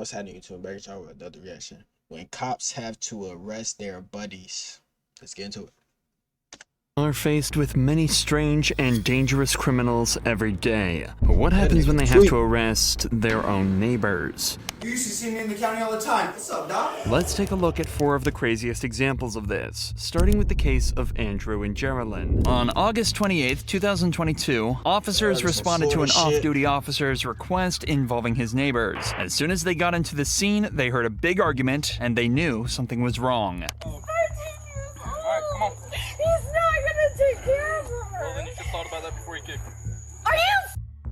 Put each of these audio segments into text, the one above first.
what's happening to break y'all with another reaction. When cops have to arrest their buddies. Let's get into it. Are faced with many strange and dangerous criminals every day. But what happens when they have to arrest their own neighbors? You used to see me in the county all the time. What's up, Doc? Let's take a look at 4 of the craziest examples of this, starting with the case of Andrew and Geraldine. On August 28th, 2022, officers responded to an off-duty officer's request involving his neighbors. As soon as they got into the scene, they heard a big argument, and they knew something was wrong. Come on. He's not gonna take care of her. Well, then you should have thought about that before you kicked her. Are you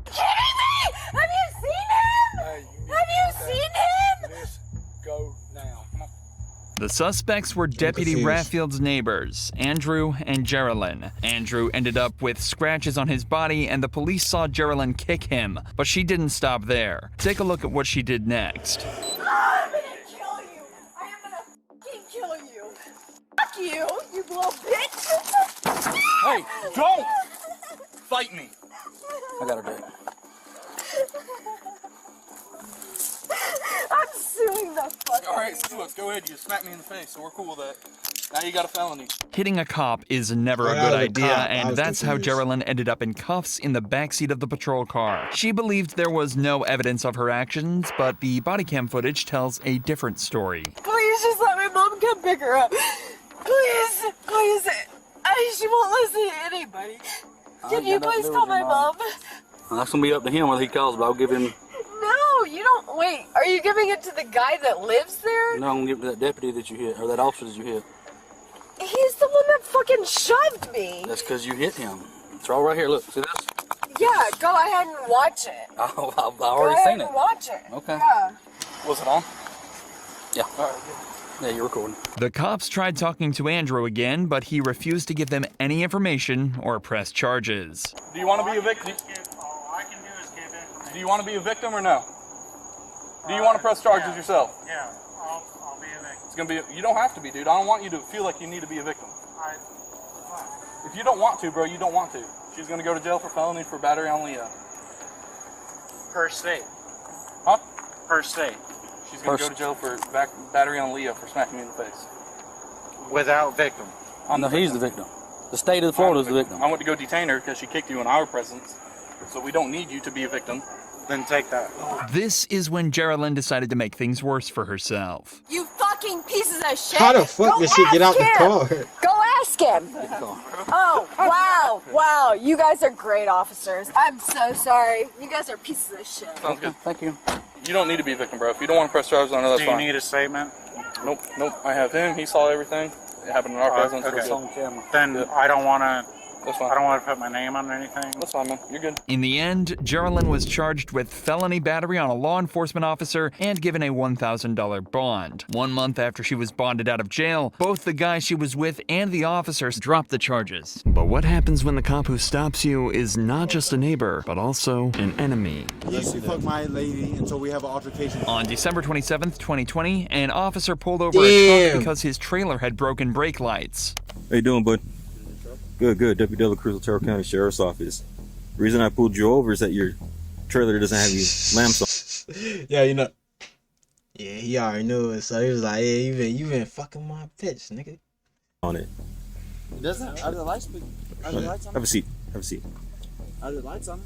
kidding me? Have you seen him? Hey, Have you seen him? Just go now. Come on. The suspects were Deputy Raffield's neighbors, Andrew and Geraldine. Andrew ended up with scratches on his body, and the police saw Geraldine kick him, but she didn't stop there. Take a look at what she did next. I'm gonna kill you. I am gonna fucking kill you. Fuck you, you little bitch. Hey, don't fight me. I got her dead. I'm suing the fuck. All right, so let's go ahead. You smacked me in the face, so we're cool with that. Now you got a felony. Hitting a cop is never a good idea, and that's how Geraldine ended up in cuffs in the backseat of the patrol car. She believed there was no evidence of her actions, but the body cam footage tells a different story. Please just let my mom come pick her up. Please, please. She won't listen to anybody. Can you please call my mom? Well, that's gonna be up to him whether he calls, but I'll give him. No, you don't. Wait, are you giving it to the guy that lives there? No, I'm gonna give it to that deputy that you hit, or that officer that you hit. He's the one that fucking shoved me. That's because you hit him. It's all right here. Look, see this? Yeah, go ahead and watch it. I've already Go ahead seen it. and watch it. Okay. Yeah. Was it on? Yeah. All right. Yeah, you're recording. The cops tried talking to Andrew again, but he refused to give them any information or press charges. Do you want to be a victim? All I can do is give it. Do you want to be a victim or no? Do you want to press charges yourself? Yeah, I'll be a victim. It's gonna be. You don't have to be, dude. I don't want you to feel like you need to be a victim. What? If you don't want to, bro, you don't want to. She's gonna go to jail for felony for battery on Leah. Per state. Huh? Per state. She's gonna go to jail for battery on Leah for smacking me in the face. Without victim. No, he's the victim. The state of Florida is the victim. I went to go detain her because she kicked you in our presence. So we don't need you to be a victim. Then take that. This is when Geraldine decided to make things worse for herself. You fucking pieces of shit. How the fuck did she get out the car? Go ask him. Oh, wow. Wow. You guys are great officers. I'm so sorry. You guys are pieces of shit. Sounds good. Thank you. You don't need to be a victim, bro. If you don't want to press charges on her, that's Do you fine. need a statement? Nope, nope. I have him. He saw everything. It happened in our presence. Okay. It's on camera. Then Yeah. I don't want to. That's fine. I don't want to put my name on anything. That's fine, man. You're good. In the end, Geraldine was charged with felony battery on a law enforcement officer and given a $1,000 bond. 1 month after she was bonded out of jail, both the guy she was with and the officers dropped the charges. But what happens when the cop who stops you is not just a neighbor, but also an enemy? You used to fuck my lady until we have an altercation. On December 27th, 2020, an officer pulled over a truck because his trailer had broken brake lights. How you doing, bud? Good, good. Deputy Dela Cruz, Otero County Sheriff's Office. The reason I pulled you over is that your trailer doesn't have any lamps on. Yeah, you know. Yeah, he already knew it, so he was like, "Yeah, you been fucking my bitch, nigga." On it. Doesn't? Are the lights? Are the lights on? Have a seat. Have a seat. Are the lights on?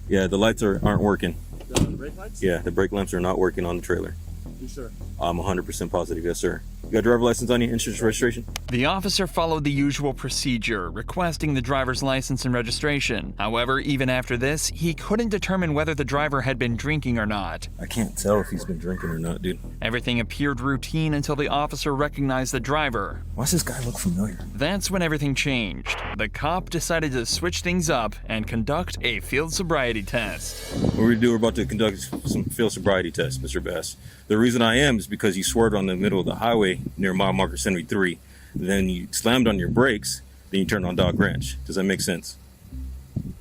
Yeah, the lights aren't working. The brake lights? Yeah, the brake lamps are not working on the trailer. You sure? I'm 100% positive, yes, sir. You got a driver license on you? Insurance registration? The officer followed the usual procedure, requesting the driver's license and registration. However, even after this, he couldn't determine whether the driver had been drinking or not. I can't tell if he's been drinking or not, dude. Everything appeared routine until the officer recognized the driver. Why does this guy look familiar? That's when everything changed. The cop decided to switch things up and conduct a field sobriety test. We're about to conduct some field sobriety tests, Mr. Bass. The reason I am is because you swerved on the middle of the highway near mile marker 73. Then you slammed on your brakes, then you turned on Dog Ranch. Does that make sense?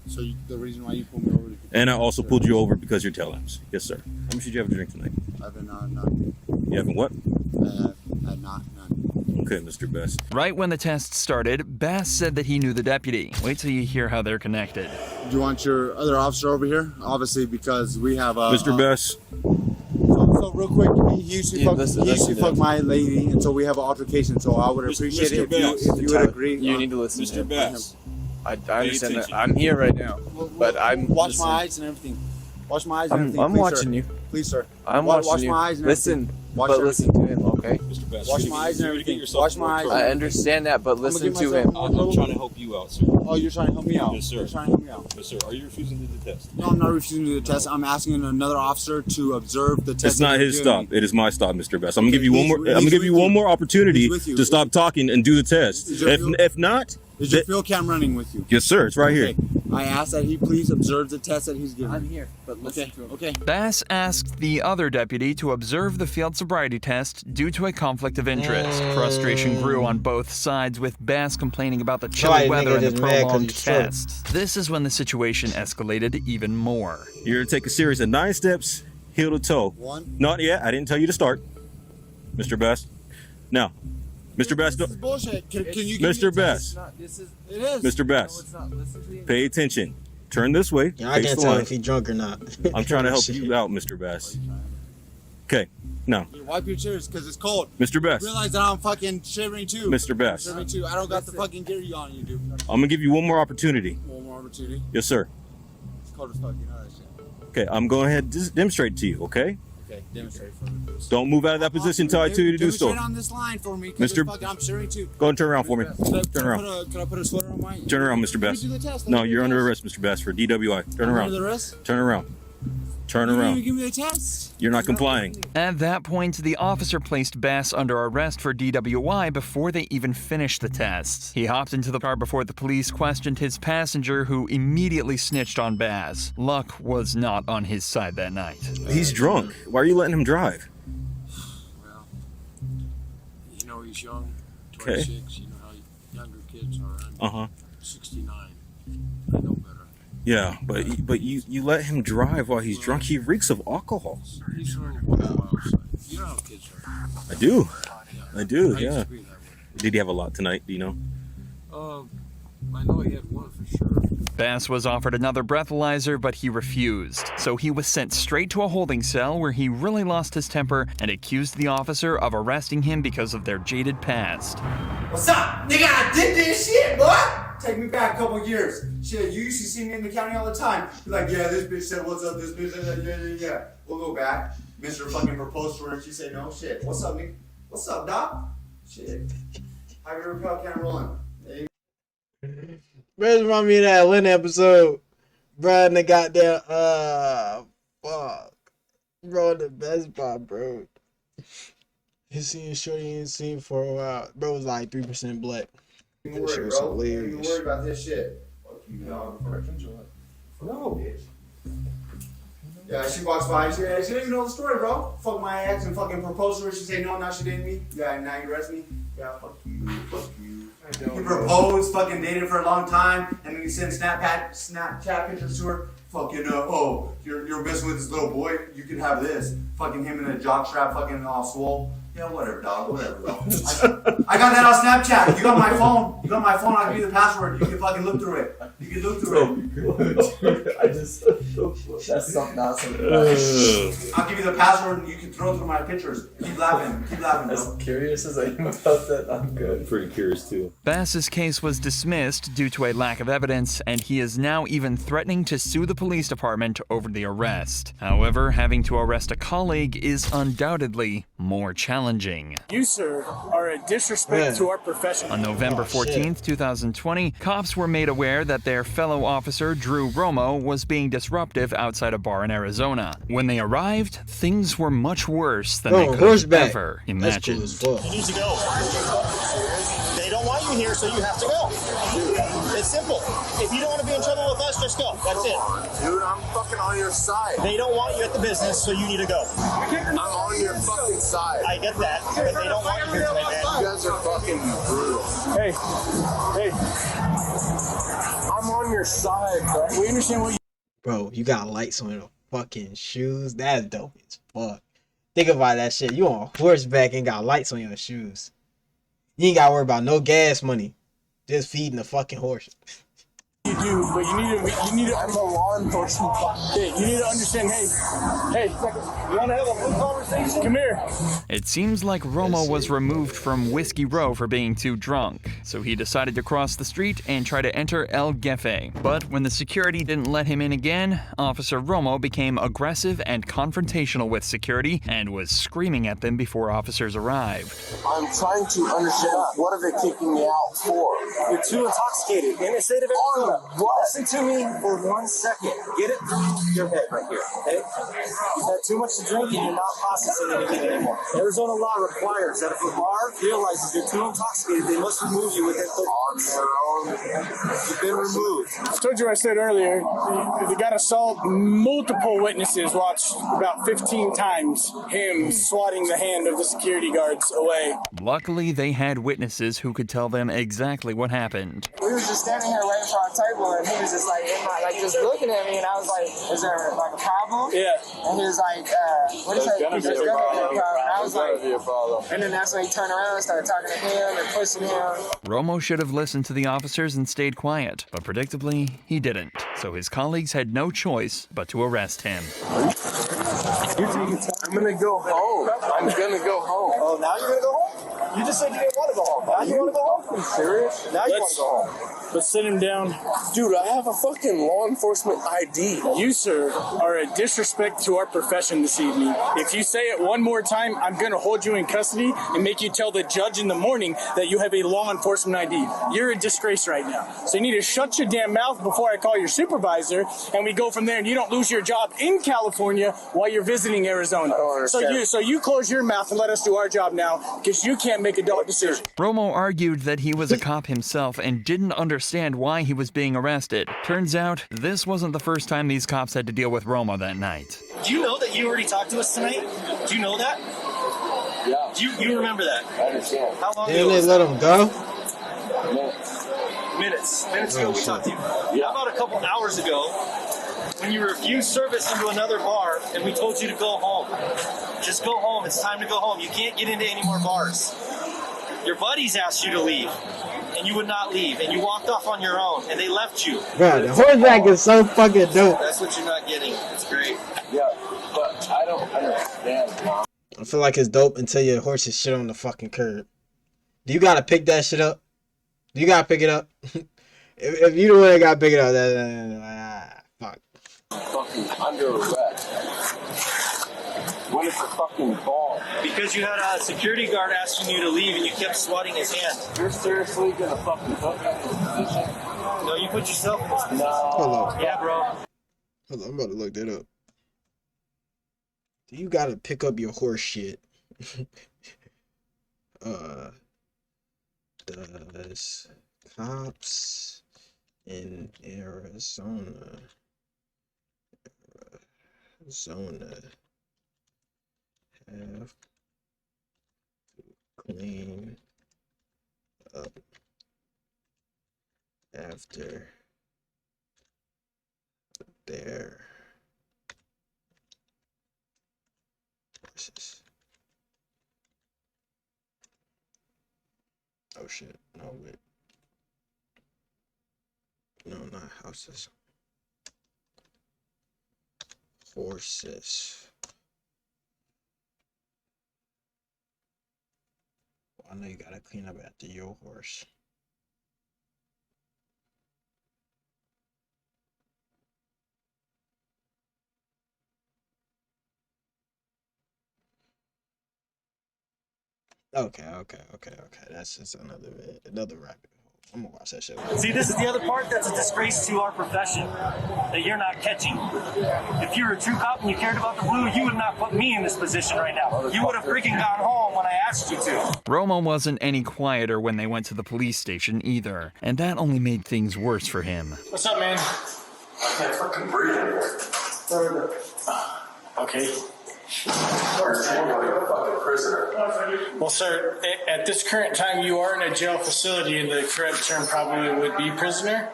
So the reason why you pulled me over? And I also pulled you over because your tail lamps. Yes, sir. How much did you have to drink tonight? I've been none. You haven't what? I have not none. Okay, Mr. Bass. Right when the test started, Bass said that he knew the deputy. Wait till you hear how they're connected. Do you want your other officer over here? Obviously, because we have a... Mr. Bass, So real quick, he used to fuck my lady, and so we have an altercation. So I would appreciate it if you would agree. You need to listen to Mr. him. Bass. I understand that. attention. I'm here right now, but I'm Watch my eyes and everything. Watch my eyes and everything. I'm please, watching sir. you. Please, sir. I'm Watch watching you. my eyes and Listen, Watch but everything. listen to him, okay? Mr. Bass, Watch you're my gonna eyes get- and you're gonna get everything. yourself Watch in more my eyes. trouble. I understand that, but gonna listen give to myself him. more I'm trying to help you out, sir. Oh, you're trying to help me out. Yes, sir. You're trying to help me out. Yes, sir. Are you refusing to do the test? No, I'm not refusing to do the test. I'm asking another officer to observe the test. It's not that his you're giving stop. me. It is my stop, Mr. Bass. I'm gonna give you one He's- more. I'm gonna he's give you with one you. more opportunity He's with you. to stop talking and do the test. Is your field- If not, Is your th- field cam running with you? yes, sir. It's right Okay. here. I ask that he please observe the test that he's giving. I'm here, but listen Okay. to him. Okay. Bass asked the other deputy to observe the field sobriety test due to a conflict of interest. Frustration grew on both sides, with Bass complaining about the chilly Probably weather and nigga the just mad 'cause prolonged he's short. test. This is when the situation escalated even more. You're gonna take a series of 9 steps, heel to toe. One. Not yet. I didn't tell you to start, Mr. Bass. Now, Mr. Bass, This is bullshit. Can you give Mr. me a Bass, test? It is. Mr. Bass, No, it's not. Listen to me. pay attention. Turn this way. Yeah, I face can't the tell line. if he drunk or not. I'm trying to help Shit. you out, Mr. Bass. Okay, now, Wipe your tears because it's cold. Mr. Bass, Realize that I'm fucking shivering too. Mr. Bass, Shivering too. I don't got the fucking gear you on you, dude. I'm gonna give you one more opportunity. One more opportunity. Yes, sir. It's cold as fuck. You know that shit. Okay, I'm going ahead and demonstrate to you. Okay, Okay. Demonstrate for me. don't move out of that position until I tell you to do so. Demonstrate on this line for me, 'cause Mr. it's fucking, I'm shivering too. Go and turn around for me. Turn around. Can I put a sweater on my? Turn around, Mr. Bass. Let me do the test. No, Let me do you're the under test. arrest, Mr. Bass, for DWI. Turn I'm around. under the wrist? Turn around. Turn You didn't around. even give me the test. You're not complying. At that point, the officer placed Bass under arrest for DWI before they even finished the test. He hopped into the car before the police questioned his passenger, who immediately snitched on Bass. Luck was not on his side that night. He's drunk. Why are you letting him drive? Well, you know he's young, Okay. 26. You know how younger kids are. I'm Uh huh. 69. I know better. Yeah, but you let him drive while he's drunk. He reeks of alcohol. He's a little wild outside. You know how kids are. I do. I do. I used Yeah. to be that way. Did he have a lot tonight? Do you know? I know he had one for sure. Bass was offered another breathalyzer, but he refused. So he was sent straight to a holding cell where he really lost his temper and accused the officer of arresting him because of their jaded past. What's up? Nigga, I did this shit, boy! Take me back a couple years. Shit, you used to see me in the county all the time. You're like, yeah, this bitch said, what's up, this bitch said, yeah. We'll go back. Mr. fucking proposed to her and she said, no, shit. What's up, nigga? What's up, doc? Shit. Have your repel cam rolling. Hey. Where's remind me of that Atlanta episode? Bro, and the goddamn, fuck. Bro, the best part, bro. He seen Shorty ain't seen for a while. Bro was like 3% black. Don't That shit worry, was bro. Don't even hilarious. worry about this shit. Fuck you, dog. No, bitch. Yeah, she walks by. She didn't even know the story, bro. Fuck my ex and fucking proposed to her. She said no, now she dated me. Yeah, now you arrest me. Yeah, fuck you. Fuck you. He proposed, fucking dated for a long time, and then he sent Snapchat pictures to her. Fucking, oh, you're messing with this little boy. You can have this. Fucking him in a jockstrap, fucking all swole. Yeah, whatever, dog. Whatever, bro. I got that on Snapchat. You got my phone. You got my phone. I'll give you the password. You can fucking look through it. You can look through it. I just. That's something awesome. I'll give you the password and you can throw through my pictures. Keep laughing. Keep laughing, As bro. curious as I am about that, I'm good. I'm pretty curious too. Bass's case was dismissed due to a lack of evidence, and he is now even threatening to sue the police department over the arrest. However, having to arrest a colleague is undoubtedly more challenging. You, sir, are a disrespect to our profession. On November 14th, 2020, cops were made aware that their fellow officer, Drew Romo, was being disruptive outside a bar in Arizona. When they arrived, things were much worse than they could have horseback. ever That's imagined. cool as fuck. You need to go. They don't want you here, so you have to go. It's simple. If you don't want to be in trouble with us, just go. That's it. Dude, I'm fucking on your side. They don't want you at the business, so you need to go. I'm on your fucking side. I get that, but they don't want you here tonight, man. You guys are fucking brutal. Hey, I'm on your side, bro. We understand what you... Bro, you got lights on your fucking shoes. That's dope as fuck. Think about that shit. You on horseback and got lights on your shoes. You ain't gotta worry about no gas money. Just feeding the fucking horse. you do, but you need to. I'm a law enforcement. Okay, you need to understand. Hey, you want to have a full conversation? Come here. It seems like Romo was removed from Whiskey Row for being too drunk, so he decided to cross the street and try to enter El Jefe. But when the security didn't let him in again, Officer Romo became aggressive and confrontational with security and was screaming at them before officers arrived. I'm trying to understand what are they kicking me out for? You're too intoxicated. In the state of Arizona, listen to me for 1 second. Get it through your head right here, okay? You've had too much to drink and you're not processing anything anymore. Arizona law requires that if a bar realizes you're too intoxicated, they must remove you within 30 minutes. You've been removed. I told you what I said earlier. The guy assaulted multiple witnesses, watched about 15 times him swatting the hand of the security guards away. Luckily, they had witnesses who could tell them exactly what happened. We was just standing here waiting for our table, and he was just like, just looking at me, and I was like, "Is there like a problem?" Yeah. And he was like, "What is that?" There's gonna be a problem. And I was like, and then that's when he turned around and started talking to him and pushing him. Romo should have listened to the officers and stayed quiet, but predictably, he didn't. So his colleagues had no choice but to arrest him. I'm gonna go home. I'm gonna go home. Oh, now you're gonna go home? You just said you didn't want to go home. Now you want to go home? Are you serious? Now you want to go home. Let's sit him down. Dude, I have a fucking law enforcement ID. You, sir, are a disrespect to our profession this evening. If you say it one more time, I'm going to hold you in custody and make you tell the judge in the morning that you have a law enforcement ID. You're a disgrace right now. So you need to shut your damn mouth before I call your supervisor, and we go from there, and you don't lose your job in California while you're visiting Arizona. So you close your mouth and let us do our job now, because you can't make adult decisions. Romo argued that he was a cop himself and didn't understand why he was being arrested. Turns out, this wasn't the first time these cops had to deal with Romo that night. Do you know that you already talked to us tonight? Do you know that? Yeah. Do you remember that? I understand. How long Didn't ago they was let that? him go? Minutes ago we talked to you. How about a couple hours ago when you refused service into another bar and we told you to go home? Just go home. It's time to go home. You can't get into any more bars. Your buddies asked you to leave and you would not leave and you walked off on your own and they left you. Bro, the horseback is so fucking dope. That's what you're not getting. It's great. Yeah, but I don't understand, Mom. I feel like it's dope until your horse is shit on the fucking curb. Do you gotta pick that shit up? Do you gotta pick it up? if you the one that gotta pick it up, fuck. Fucking under arrest. What is the fucking ball? Because you had a security guard asking you to leave and you kept swatting his hand. You're seriously gonna fucking put me in this position? No, you put yourself in this position. Hold on. Yeah, bro. Hold on, I'm about to look that up. Do you gotta pick up your horse shit? Does cops in Arizona have to clean up after their horses? Oh shit, no wait. No, not houses. Horses. Well, I know you gotta clean up after your horse. Okay. That's just another rabbit hole. I'm gonna watch that shit. See, this is the other part that's a disgrace to our profession that you're not catching. If you were a true cop and you cared about the blue, you would not put me in this position right now. You would have freaking gone home when I asked you to. Romo wasn't any quieter when they went to the police station either, and that only made things worse for him. What's up, man? I can't fucking breathe anymore. Okay. You're a fucking prisoner. Well, sir, at this current time, you are in a jail facility, and the correct term probably would be prisoner.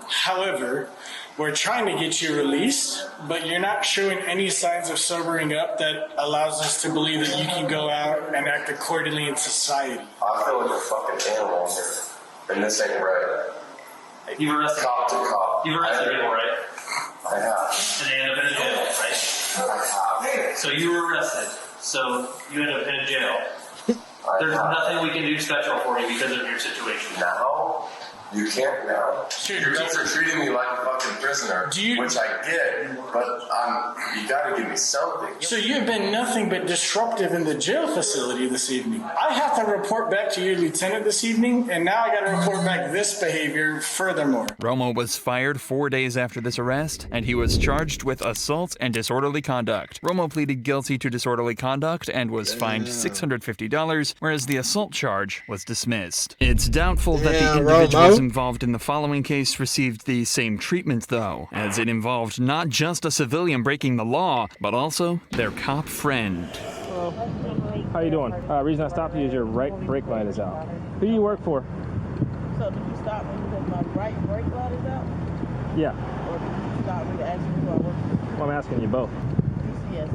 However, we're trying to get you released, but you're not showing any signs of sobering up that allows us to believe that you can go out and act accordingly in society. I feel like a fucking animal in here. And this ain't right. You've arrested people, right? I have. And they end up in a jail, right? I have. So you were arrested. So you end up in a jail. There's nothing we can do special for you because of your situation. Now? You can't now. You guys are treating me like a fucking prisoner, which I get, but you gotta give me something. So you've been nothing but disruptive in the jail facility this evening. I have to report back to your lieutenant this evening, and now I gotta report back this behavior furthermore. Romo was fired 4 days after this arrest, and he was charged with assault and disorderly conduct. Romo pleaded guilty to disorderly conduct and was fined $650, whereas the assault charge was dismissed. It's doubtful that the individuals involved in the following case received the same treatment, though, as it involved not just a civilian breaking the law, but also their cop friend. Hello. How you doing? Reason I stopped you is your right brake light is out. Who do you work for? So did you stop me because my right brake light is out? Yeah. Or did you stop me to ask me who I work for? Well, I'm asking you both. DCS.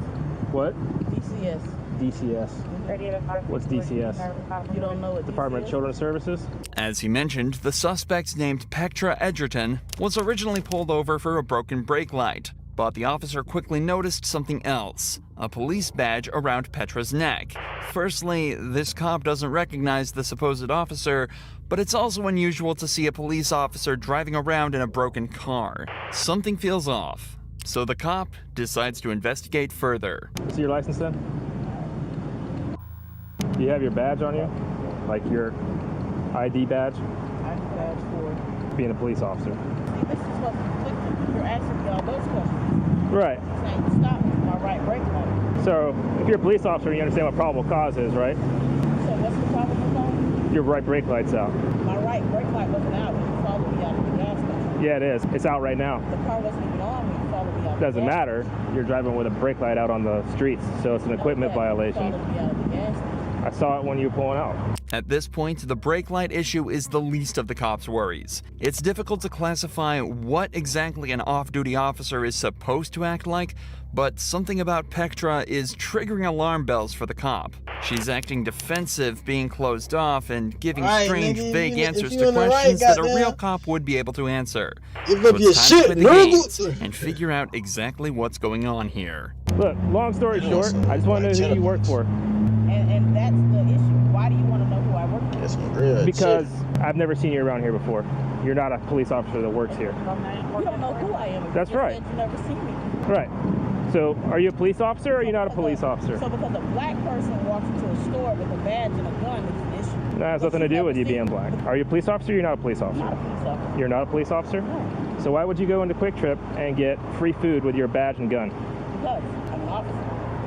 What? DCS. DCS. What's DCS? You don't know what Department of Children's Services? As he mentioned, the suspect named Petra Edgerton was originally pulled over for a broken brake light, but the officer quickly noticed something else, a police badge around Petra's neck. Firstly, this cop doesn't recognize the supposed officer, but it's also unusual to see a police officer driving around in a broken car. Something feels off, so the cop decides to investigate further. See your license then? Do you have your badge on you? Like your ID badge? ID badge for being a police officer. See, this is what you're asking me all those questions. Right. You're saying you stopped me for my right brake light. So, if you're a police officer, you understand what probable cause is, right? So what's the probable cause? Your right brake light's out. My right brake light wasn't out when you followed me out of the gas station. Yeah, it is. It's out right now. The car wasn't even on when you followed me out of the Doesn't gas matter. You're driving with a brake light out on the streets, so it's an equipment violation. You followed me out of the gas station. I saw it when you were pulling out. At this point, the brake light issue is the least of the cops' worries. It's difficult to classify what exactly an off-duty officer is supposed to act like, but something about Petra is triggering alarm bells for the cop. She's acting defensive, being closed off, and giving strange, vague answers to questions that a real cop would be able to answer. So it's time to play the games and figure out exactly what's going on here. Look, long story short, I just want to know who you work for. And that's the issue. Why do you want to know who I work for? Because I've never seen you around here before. You're not a police officer that works here. You don't know who I am. That's right. You've never seen me. Right. So, are you a police officer or are you not a police officer? So because a black person walks into a store with a badge and a gun, it's an issue. That has nothing to do with you being black. Are you a police officer or you're not a police officer? Not a police officer. You're not a police officer? No. So why would you go into Quick Trip and get free food with your badge and gun? Because I'm an officer.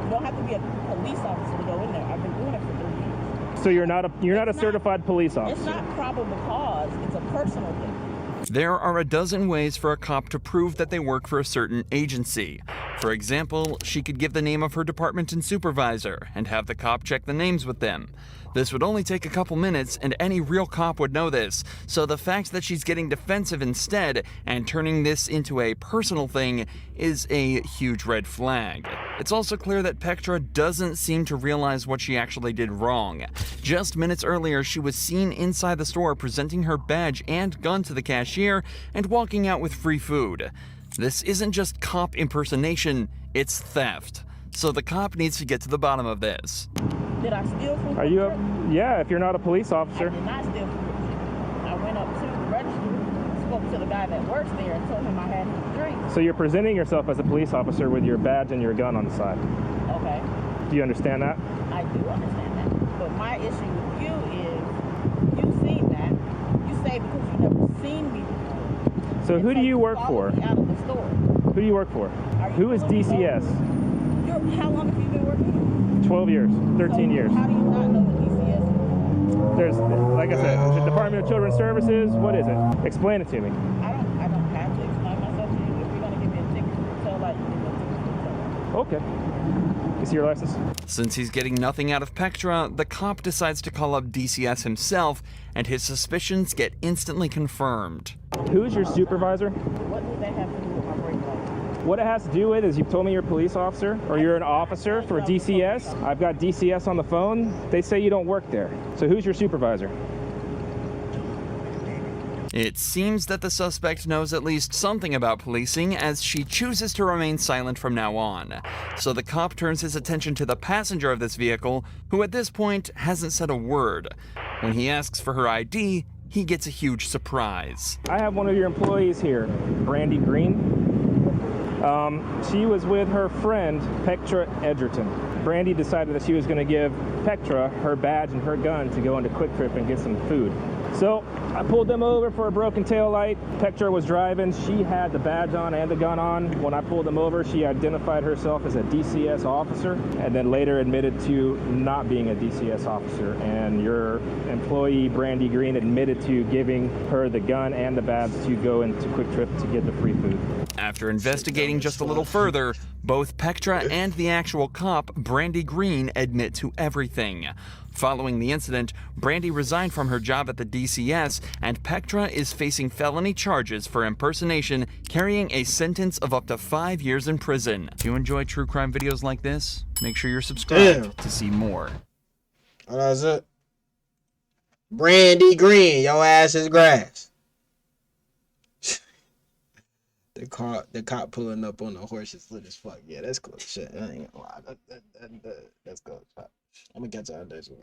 You don't have to be a police officer to go in there. I've been doing it for 3 years. So you're not a certified police officer. It's not probable cause. It's a personal thing. There are a dozen ways for a cop to prove that they work for a certain agency. For example, she could give the name of her department and supervisor and have the cop check the names with them. This would only take a couple minutes, and any real cop would know this, so the fact that she's getting defensive instead and turning this into a personal thing is a huge red flag. It's also clear that Petra doesn't seem to realize what she actually did wrong. Just minutes earlier, she was seen inside the store presenting her badge and gun to the cashier and walking out with free food. This isn't just cop impersonation, it's theft. So the cop needs to get to the bottom of this. Did I steal from Are you yeah, if you're not a police officer. I did not steal from I went up to the register, spoke to the guy that works there and told him I had his drink. So you're presenting yourself as a police officer with your badge and your gun on the side. Okay. Do you understand that? I do understand that. But my issue with you is, you've seen that. You say because you've never seen me before. So who do you work for? Out of the store. Who do you work for? Who is DCS? How long have you been working here? 12 years, 13 years. How do you not know what DCS is? There's, like I said, the Department of Children's Services. What is it? Explain it to me. I don't have to explain myself to you. If you're going to give me a ticket for tail light, you give me a ticket for tail light. Okay. You see your license? Since he's getting nothing out of Petra, the cop decides to call up DCS himself, and his suspicions get instantly confirmed. Who's your supervisor? What does that have to do with my brake light? What it has to do with is you've told me you're a police officer or you're an officer for DCS. I've got DCS on the phone. They say you don't work there. So who's your supervisor? It seems that the suspect knows at least something about policing, as she chooses to remain silent from now on. So the cop turns his attention to the passenger of this vehicle, who at this point hasn't said a word. When he asks for her ID, he gets a huge surprise. I have one of your employees here, Brandy Green. She was with her friend, Petra Edgerton. Brandy decided that she was going to give Petra her badge and her gun to go into Quick Trip and get some food. So I pulled them over for a broken taillight. Petra was driving. She had the badge on and the gun on. When I pulled them over, she identified herself as a DCS officer and then later admitted to not being a DCS officer. And your employee, Brandy Green, admitted to giving her the gun and the badge to go into Quick Trip to get the free food. After investigating just a little further, both Petra and the actual cop, Brandy Green, admit to everything. Following the incident, Brandy resigned from her job at the DCS, and Petra is facing felony charges for impersonation, carrying a sentence of up to 5 years in prison. If you enjoy true crime videos like this, make sure you're subscribed to see more. Oh, that's it. Brandy Green, your ass is grass. The cop pulling up on the horse is lit as fuck. Yeah, that's cool shit. I ain't gonna lie. That's cool. I'm gonna catch y'all next one.